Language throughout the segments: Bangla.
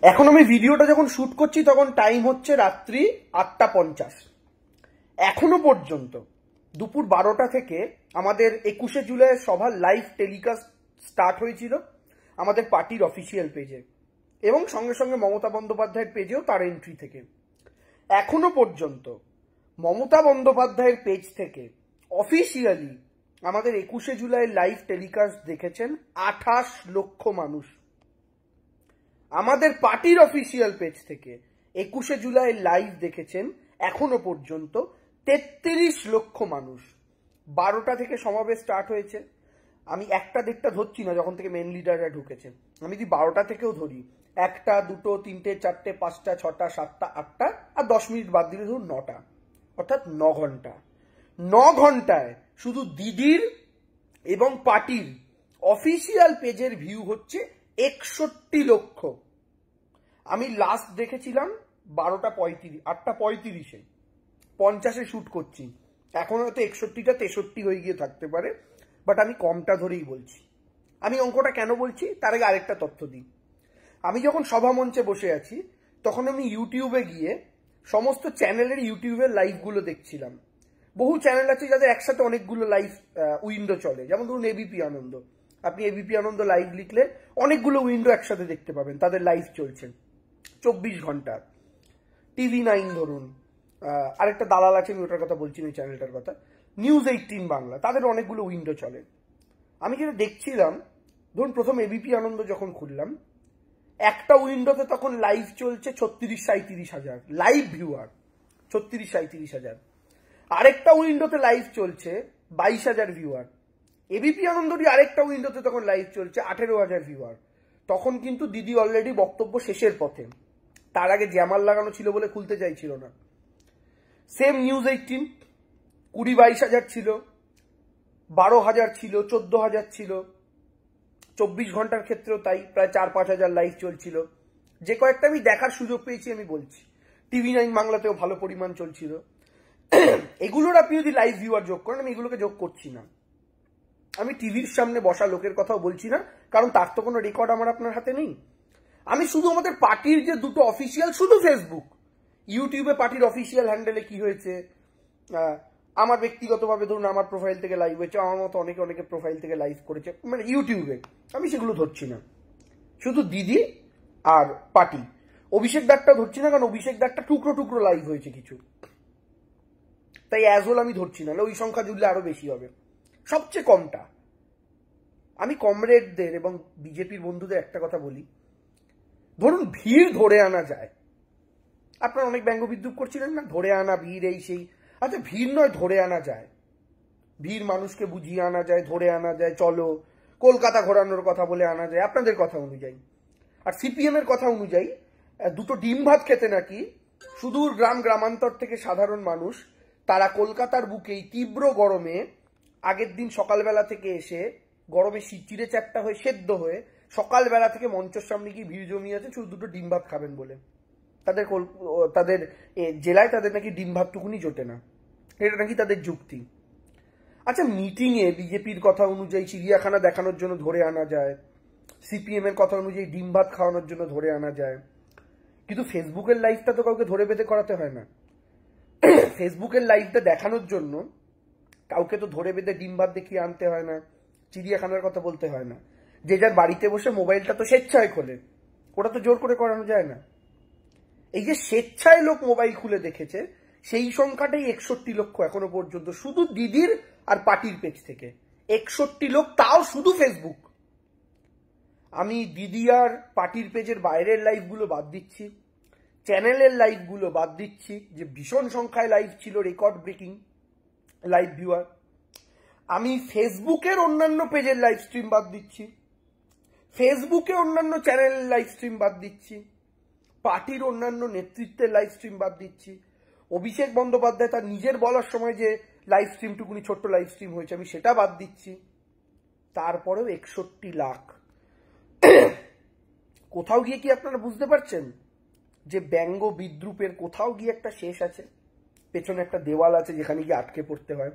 এখন আমি ভিডিওটা যখন শুট করছি তখন টাইম হচ্ছে রাত্রি 8:50। এখনো পর্যন্ত দুপুর 12টা থেকে আমাদের 21শে জুলাই সভার লাইভ টেলিকাস্ট স্টার্ট হয়েছিল আমাদের পার্টির অফিসিয়াল পেজে এবং সঙ্গে সঙ্গে মমতা বন্দ্যোপাধ্যায়ের পেজেও তার এন্ট্রি থেকে। এখনো পর্যন্ত মমতা বন্দ্যোপাধ্যায়ের পেজ থেকে অফিসিয়ালি আমাদের 21শে জুলাই লাইভ টেলিকাস্ট দেখেছেন 28 লক্ষ মানুষ। আমাদের পার্টির অফিসিয়াল পেজ থেকে 21শে জুলাই লাইভ দেখেছেন এখনো পর্যন্ত 33 লক্ষ মানুষ। 12টা থেকে সমাবেশ স্টার্ট হয়েছে। আমি একটা দিকটা ধরছি না যখন থেকে মেন লিডাররা ঢুকেছে। আমি যদি 12টা থেকেও ধরি, 1টা 2টো 3টে 4টে 5টা 6টা 7টা 8টা আর 10 মিনিট বাদ দিলে ধরুন 9টা, অর্থাৎ 9 ঘন্টা। 9 ঘন্টায় শুধু দিদির এবং পার্টির অফিসিয়াল পেজের ভিউ হচ্ছে 61 লক্ষ। আমি লাস্ট দেখেছিলাম 12:35, 8:35-এ, 50-এ শুট করছি। এখন হয়তো 61টা 63 হয়ে গিয়ে থাকতে পারে, বাট আমি কমটা ধরেই বলছি। আমি অঙ্কটা কেন বলছি তার আগে আরেকটা তথ্য দিই। আমি যখন সভা মঞ্চে বসে আছি তখন আমি ইউটিউবে গিয়ে সমস্ত চ্যানেলের ইউটিউবের লাইভগুলো দেখছিলাম। বহু চ্যানেল আছে যাদের একসাথে অনেকগুলো লাইভ উইন্ডো চলে, যেমন ধরুন এবিপি আনন্দ। আপনি এবিপি আনন্দ লাইভ লিখলে অনেকগুলো উইন্ডো একসাথে দেখতে পাবেন, তাদের লাইভ চলছে 24 ঘন্টা। TV9 ধরুন, আরেকটা দালাল আছে, আমি ওটার কথা বলছি না, চ্যানেলটার কথা, নিউজ 18 বাংলা, তাদের অনেকগুলো উইন্ডো চলে। আমি যেটা দেখছিলাম, ধরুন প্রথম এবিপি আনন্দ যখন খুললাম, একটা উইন্ডোতে তখন লাইভ চলছে 36-37 হাজার লাইভ ভিউয়ার, 36-37 হাজার। আরেকটা উইন্ডোতে লাইভ চলছে 22,000 ভিউয়ার। এবিপি আনন্দরই আরেকটা উইন্ডোতে তখন লাইভ চলছে 18,000 ভিউয়ার। তখন কিন্তু দিদি অলরেডি বক্তব্য শেষের পথে, তার আগে জ্যামার লাগানো ছিল বলে খুলতে চাইছিল না। সেম নিউজ 18 20-22 হাজার ছিল, 12,000 ছিল, 14,000 ছিল। 24 ঘন্টার ক্ষেত্রেও তাই, প্রায় 4-5 হাজার লাইভ চলছিল। যে কয়েকটা আমি দেখার সুযোগ পেয়েছি আমি বলছি। TV9 বাংলাতেও ভালো পরিমাণ চলছিল। এগুলোর আপনি যদি লাইভ ভিউয়ার যোগ করেন, আমি এগুলোকে যোগ করছি না। আমি টিভির সামনে বসা লোকের কথাও বলছি না, কারণ তার তো কোনো রেকর্ড আমার আপনার হাতে নেই। আমি শুধু আমাদের পার্টির যে দুটো অফিসিয়াল, শুধু ফেসবুক, ইউটিউবে পার্টির অফিসিয়াল হ্যান্ডেলে কি হয়েছে, আমার ব্যক্তিগতভাবে ধরুন আমার প্রোফাইল থেকে লাইভ হয়েছে, আমার মতো অনেকে প্রোফাইল থেকে লাইভ করেছে, মানে ইউটিউবে, আমি সেগুলো ধরছি না। শুধু দিদি আর পার্টি। অভিষেক দারটা ধরছি না, কারণ অভিষেক দারটা টুকরো টুকরো লাইভ হয়েছে কিছু, তাই অ্যাজ হোল আমি ধরছি না, ওই সংখ্যা জুড়লে আরো বেশি হবে। সবচেয়ে কমটা আমি কমরেডদের এবং বিজেপির বন্ধুদের একটা কথা বলি, ধরুন ভিড় ধরে আনা যায়। আপনারা অনেক ব্যঙ্গ বিদ্রুপ করছিলেন না, ধরে আনা ভিড় এই সেই। আচ্ছা, ভিড় নয়, ধরে আনা যায়। ভিড় মানুষকে বুঝিয়ে আনা যায়, ধরে আনা যায়। চলো কলকাতা ঘোরানোর কথা বলে আনা যায় আপনাদের কথা অনুযায়ী। আর সিপিএম এর কথা অনুযায়ী দুটো ডিম ভাত খেতে নাকি সুদূর গ্রামান্তর থেকে সাধারণ মানুষ, তারা কলকাতার বুকেই তীব্র গরমে আগের দিন সকালবেলা থেকে এসে গরমে চিড়ে চ্যাপটা হয়ে সেদ্ধ হয়ে সকালবেলা থেকে মঞ্চের সামনে গিয়ে ভিড় জমিয়ে আছে শুধু দুটো ডিম ভাত খাবেন বলে। তাদের জেলায় তাদের নাকি ডিম ভাতটুকুনি জোটে না, এটা নাকি তাদের যুক্তি। আচ্ছা, মিটিংয়ে বিজেপির কথা অনুযায়ী চিড়িয়াখানা দেখানোর জন্য ধরে আনা যায়, সিপিএম এর কথা অনুযায়ী ডিম ভাত খাওয়ানোর জন্য ধরে আনা যায়, কিন্তু ফেসবুকের লাইভটা তো কাউকে ধরে বেঁধে করাতে হয় না। ফেসবুকের লাইভটা দেখানোর জন্য কাউকে তো ধরে বেঁধে ডিম ভাত দেখিয়ে আনতে হয় না, চিড়িয়াখানার কথা বলতে হয় না। যে যার বাড়িতে বসে মোবাইলটা তো স্বেচ্ছায় খোলে, ওটা তো জোর করে করানো যায় না। এই যে স্বেচ্ছায় লোক মোবাইল খুলে দেখেছে, সেই সংখ্যাটাই 61 লক্ষ এখনো পর্যন্ত, শুধু দিদির আর পার্টির পেজ থেকে 61 লোক, তাও শুধু ফেসবুক। আমি দিদি আর পার্টির পেজের বাইরের লাইভগুলো বাদ দিচ্ছি, চ্যানেলের লাইভগুলো বাদ দিচ্ছি, যে ভীষণ সংখ্যায় লাইভ ছিল, রেকর্ড ব্রেকিং লাইভ ভিউয়ার। আমি ফেসবুকের অন্যান্য পেজের লাইভ স্ট্রিম বাদ দিচ্ছি, ফেসবুকে অন্যান্য চ্যানেলের লাইভ স্ট্রিম বাদ দিচ্ছি, পার্টির অন্যান্য নেতৃত্বের লাইভ স্ট্রিম বাদ দিচ্ছি। অভিষেক বন্দ্যোপাধ্যায় তার নিজের বলার সময় যে লাইভ স্ট্রিমটুকুনি ছোট্ট লাইভ স্ট্রিম হয়েছে, আমি সেটা বাদ দিচ্ছি। তারপরেও 61 লাখ। কোথাও গিয়ে কি আপনারা বুঝতে পারছেন যে ব্যঙ্গ বিদ্রুপের কোথাও গিয়ে একটা শেষ আছে, পেছনে একটা দেওয়াল আছে যেখানে গিয়ে আটকে পড়তে হয়?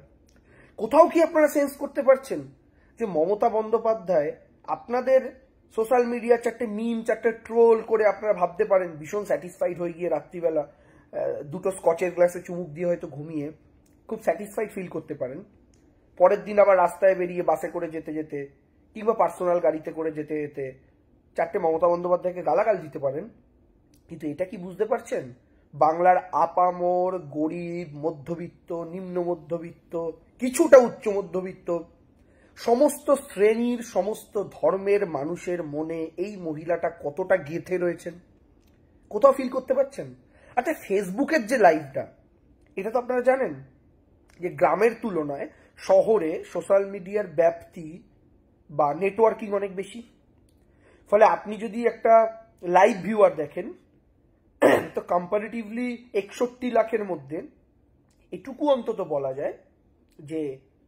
কোথাও কি আপনারা সেন্স করতে পারছেন যে মমতা বন্দ্যোপাধ্যায় আপনাদের সোশ্যাল মিডিয়া চারটে মিম, চারটে ট্রোল করে আপনারা ভাবতে পারেন ভীষণ স্যাটিসফাইড হয়ে গিয়ে রাত্রিবেলা দুটো স্কচের গ্লাসে চুমুক দিয়ে হয়তো ঘুমিয়ে খুব স্যাটিসফাইড ফিল করতে পারেন। পরের দিন আবার রাস্তায় বেরিয়ে বাসে করে যেতে যেতে কিংবা পার্সোনাল গাড়িতে করে যেতে যেতে চারটে মমতা বন্দ্যোপাধ্যায়কে গালাগাল দিতে পারেন। কিন্তু এটা কি বুঝতে পারছেন বাংলার আপামর গরিব, মধ্যবিত্ত, নিম্ন মধ্যবিত্ত, কিছুটা উচ্চ মধ্যবিত্ত সমস্ত শ্রেণীর, সমস্ত ধর্মের মানুষের মনে এই মহিলাটা কতটা গেঁথে রয়েছেন? কোথাও ফিল করতে পারছেন? আচ্ছা, ফেসবুকের যে লাইভটা, এটা তো আপনারা জানেন যে গ্রামের তুলনায় শহরে সোশ্যাল মিডিয়ার ব্যাপ্তি বা নেটওয়ার্কিং অনেক বেশি। ফলে আপনি যদি একটা লাইভ ভিউয়ার দেখেন তো কম্পারেটিভলি 61 লাখের মধ্যে এটুকু অন্তত বলা যায় যে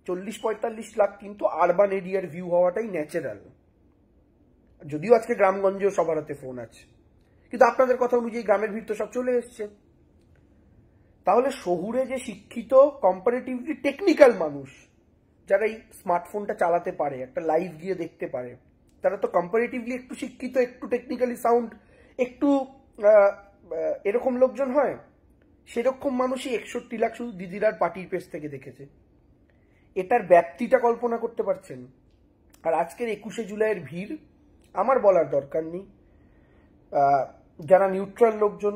40-45 লাখ কিন্তু আরবান এরিয়ার ভিউ হওয়াটাই ন্যাচারাল। যদিও আজকে গ্রামগঞ্জেও সবার হাতে ফোন আছে, কিন্তু আপনাদের কথা অনুযায়ী গ্রামের ভিড় তো সব চলে এসছে। তাহলে শহুরে যে শিক্ষিত কম্পারেটিভলি টেকনিক্যাল মানুষ যারা এই স্মার্টফোনটা চালাতে পারে, একটা লাইভ গিয়ে দেখতে পারে, তারা তো কম্পারেটিভলি একটু শিক্ষিত, একটু টেকনিক্যালি সাউন্ড, একটু এরকম লোকজন হয়। সেরকম মানুষই 61 লাখ শুধু দিদিরার পার্টির পেজ থেকে দেখেছে। এটার ব্যাপ্তিটা কল্পনা করতে পারছেন? আর আজকের 21শে জুলাইয়ের ভিড় আমার বলার দরকার নেই। যারা নিউট্রাল লোকজন,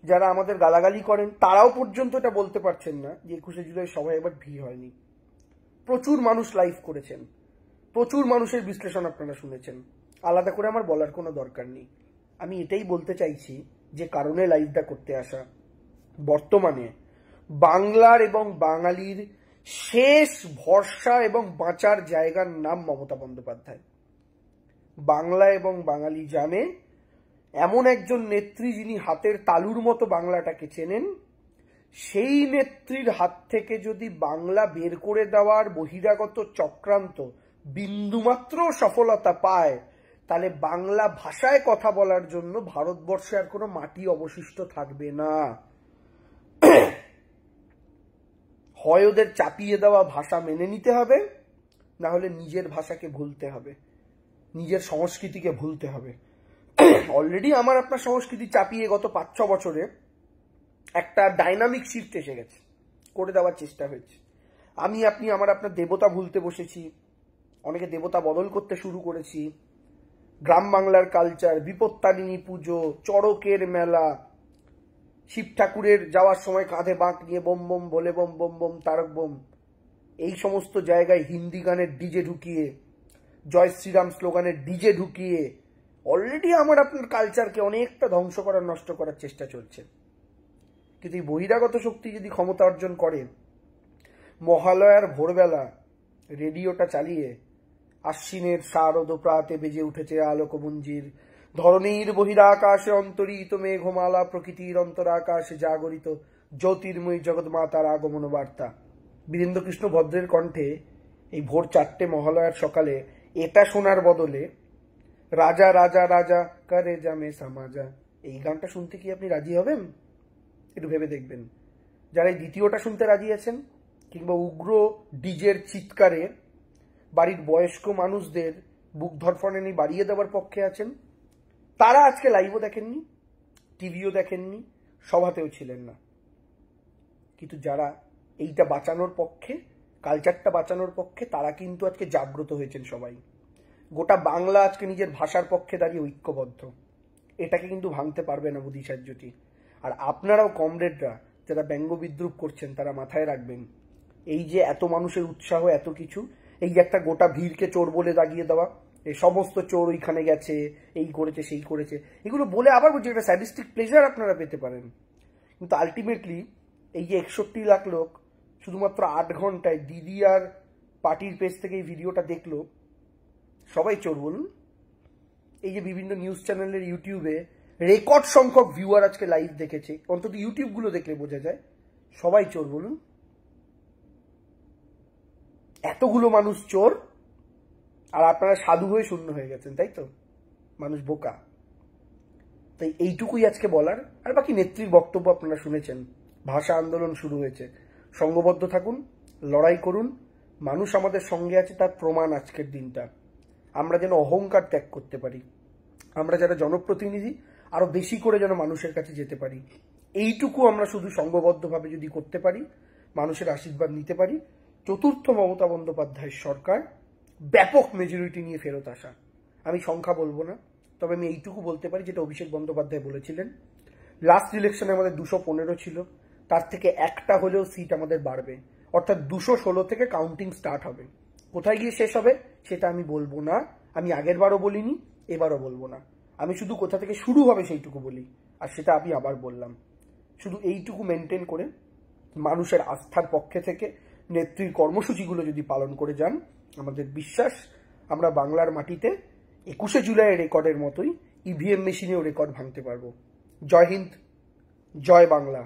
যারা আমাদের গালাগালি করেন, তারাও পর্যন্ত এটা বলতে পারছেন না যে 21শে জুলাই সবাই এবার ভিড় হয়নি। প্রচুর মানুষ লাইভ করেছেন, প্রচুর মানুষের বিশ্লেষণ আপনারা শুনেছেন, আলাদা করে আমার বলার কোনো দরকার নেই। আমি এটাই বলতে চাইছি যে কারণে লাইভটা করতে আসা, বর্তমানে বাংলার এবং বাঙালির শেষ ভরসা এবং বাঁচার জায়গার নাম মমতা বন্দ্যোপাধ্যায়। বাংলা এবং বাঙালি জানে এমন একজন নেত্রী যিনি হাতের তালুর মতো বাংলাটাকে চেনেন। সেই নেত্রীর হাত থেকে যদি বাংলা বের করে দেওয়ার বহিরাগত চক্রান্ত বিন্দুমাত্র সফলতা পায়, তাহলে বাংলা ভাষায় কথা বলার জন্য ভারতবর্ষে আর কোনো মাটি অবশিষ্ট থাকবে না। হয় ওদের চাপিয়ে দেওয়া ভাষা মেনে নিতে হবে, না হলে নিজের ভাষাকে ভুলতে হবে, নিজের সংস্কৃতিকে ভুলতে হবে। অলরেডি আমার আপনার সংস্কৃতি চাপিয়ে গত 5-6 বছরে একটা ডাইনামিক শিফট এসে গেছে, করে দেওয়ার চেষ্টা হয়েছে। আমি আপনি আমার আপনার দেবতা ভুলতে বসেছি, অনেকে দেবতা বদল করতে শুরু করেছি। গ্রাম বাংলার কালচার, বিপত্তারিণী পুজো, চড়কের মেলা, শিব ঠাকুরের যাওয়ার সময় কাঁধে বাঁক নিয়ে বোম বোম বলে bomb bomb bomb Tarak bomb, এই সমস্ত জায়গায় হিন্দি গানের ডিজে ঢুকিয়ে, জয় শ্রীরাম স্লোগানের ডিজে ঢুকিয়ে অলরেডি আমার আপনার কালচারকে অনেকটা ধ্বংস করার, নষ্ট করার চেষ্টা চলছে। কিন্তু এই বহিরাগত শক্তি যদি ক্ষমতা অর্জন করে, মহালয়ার ভোরবেলা রেডিওটা চালিয়ে আশ্বিনের শারদ প্রাতে বেজে উঠেছে আলোকমঞ্জির, ধরণীর বহিরাকাশে অন্তরিত মেঘমালা, প্রকৃতির অন্তরাকাশে জাগরিত জ্যোতির্ময়ী জগৎমাতার আগমন বার্তা। বীরেন্দ্রকৃষ্ণ ভদ্রের কণ্ঠে এই ভোর 4টে মহালয়ার সকালে এটা শোনার বদলে রাজা রাজা রাজা করে জামে সামাজা, এই গানটা শুনতে কি আপনি রাজি হবেন? একটু ভেবে দেখবেন। যারা এই দ্বিতীয়টা শুনতে রাজি আছেন, কিংবা উগ্র ডিজের চিৎকারে বাড়ির বয়স্ক মানুষদের বুক ধরফরানি বাড়িয়ে দেওয়ার পক্ষে আছেন, তারা আজকে লাইভও দেখেননি, টিভিও দেখেননি, সভাতেও ছিলেন না। কিন্তু যারা এইটা বাঁচানোর পক্ষে, কালচারটা বাঁচানোর পক্ষে, তারা কিন্তু আজকে জাগ্রত হয়েছেন সবাই। গোটা বাংলা আজকে নিজের ভাষার পক্ষে দাঁড়িয়ে ঐক্যবদ্ধ। এটাকে কিন্তু ভাঙতে পারবে না মোদী সাহায্যটি। আর আপনারাও কমরেডরা যারা ব্যঙ্গ বিদ্রুপ করছেন, তারা মাথায় রাখবেন, এই যে এত মানুষের উৎসাহ, এত কিছু, এই যে একটা গোটা ভিড়কে চোর বলে দাগিয়ে দেওয়া, এই সমস্ত চোর ওইখানে গেছে, এই করেছে সেই করেছে, এগুলো বলে আবার বলছি একটা স্যাডিস্টিক প্লেজার আপনারা পেতে পারেন। কিন্তু আলটিমেটলি এই যে 61 লাখ লোক শুধুমাত্র 8 ঘন্টায় দিদি আর পার্টির পেজ থেকে এই ভিডিওটা দেখলো, সবাই চোর বলুন? এই যে বিভিন্ন নিউজ চ্যানেলের ইউটিউবে রেকর্ড সংখ্যক ভিউয়ার আজকে লাইভ দেখেছে, অন্তত ইউটিউবগুলো দেখলে বোঝা যায়, সবাই চোর বলুন? এতগুলো মানুষ চোর, আর আপনারা সাধু হয়ে শূন্য হয়ে গেছেন, তাই তো? মানুষ বোকা। তাই এইটুকুই আজকে বলার। আর বাকি নেত্রীর বক্তব্য আপনারা শুনেছেন, ভাষা আন্দোলন শুরু হয়েছে, সংঘবদ্ধ থাকুন, লড়াই করুন, মানুষ আমাদের সঙ্গে আছে তার প্রমাণ আজকের দিনটা। আমরা যেন অহংকার ত্যাগ করতে পারি, আমরা যারা জনপ্রতিনিধি আরো বেশি করে যেন মানুষের কাছে যেতে পারি। এইটুকু আমরা শুধু সংঘবদ্ধভাবে যদি করতে পারি, মানুষের আশীর্বাদ নিতে পারি, চতুর্থ মমতা বন্দ্যোপাধ্যায়ের সরকার ব্যাপক মেজরিটি নিয়ে ফেরত আসা। আমি সংখ্যা বলবো না, তবে আমি এইটুকু বলতে পারি যেটা অভিষেক বন্দ্যোপাধ্যায় বলেছিলেন, লাস্ট ইলেকশনে আমাদের 215 ছিল, তার থেকে একটা হলেও সিট আমাদের বাড়বে, অর্থাৎ 216 থেকে কাউন্টিং স্টার্ট হবে। কোথায় গিয়ে শেষ হবে সেটা আমি বলবো না, আমি আগের বারও বলিনি, এবারও বলবো না। আমি শুধু কোথা থেকে শুরু হবে সেইটুকু বলি, আর সেটা আমি আবার বললাম। শুধু এইটুকু মেনটেন করে মানুষের আস্থার পক্ষে থেকে নেত্রীর কর্মসূচিগুলো যদি পালন করে যান, আমাদের বিশ্বাস আমরা বাংলার মাটিতে 21শে জুলাইয়ের রেকর্ডের মতোই ইভিএম মেশিনেও রেকর্ড ভাঙতে পারবো। জয় হিন্দ, জয় বাংলা।